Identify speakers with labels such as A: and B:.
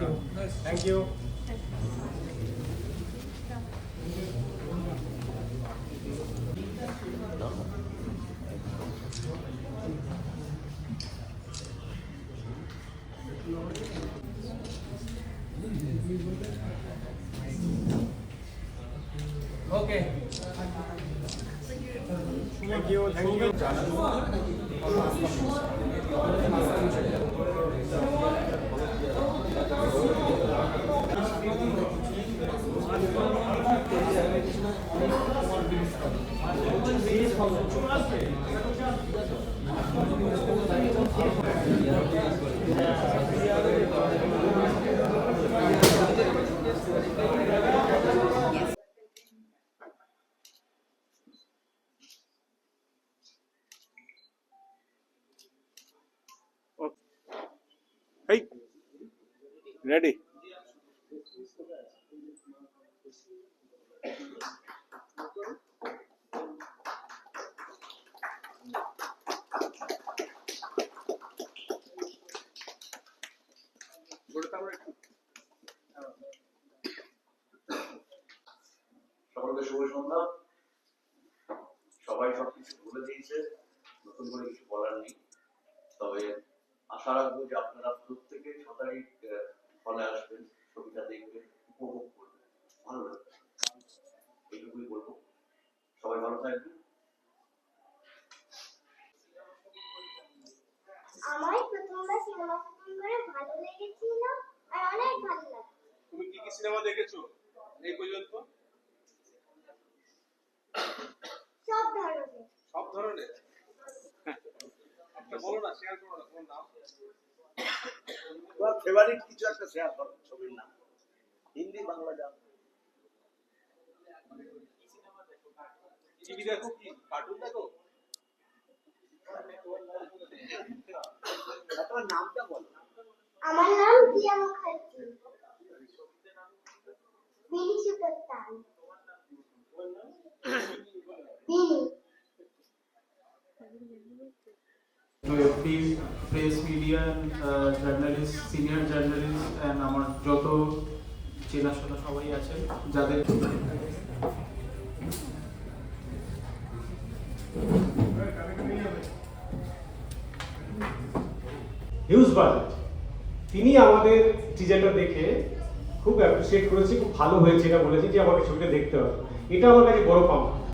A: Thank you. Okay. Thank you. Thank you.
B: Hey, ready?
C: সকলকে শুভ সন্ধ্যা। সবাই সবকিছু বলে দিয়েছে, নতুন করে কিছু বলার নেই। তবে আশা রাখবো যে আপনারা প্রত্যেকে 6 তারিখ হলে আসবেন, ছবিটা দেখবেন, উপভোগ করবেন, ভালো লাগবে, এইটুকুই বলবো। সবাই ভালো থাকবেন।
D: আমার প্রথমবার সিনেমা করে ভালো লেগেছিল আর অনেক ভালো লাগছে।
B: তুমি কি কি সিনেমা দেখেছো এই পর্যন্ত?
D: সব ধরনের।
B: সব ধরনের? একটা বলো না, শেয়ার করো না, কোন নাম?
C: তোমার ফেভারিট কিছু একটা শেয়ার করো, ছবির নাম, হিন্দি বাংলা যা।
B: টিভি দেখো কি কার্টুন দেখো?
C: তোমার নামটা বলো।
D: আমার নাম দিয়া মুখার্জি। বিনি সুকত্তান। বিনি।
E: to every press media journalist, senior journalist and আমার যত চেনাশোনা সবাই আছে যাদের
A: হিউজ বাজেট, তিনি আমাদের টিজারটা দেখে খুব অ্যাপ্রিসিয়েট করেছে, খুব ভালো হয়েছে এটা বলেছে যে আমাকে ছবিটা দেখতে হবে। এটা আমার কাছে বড় পাওয়া।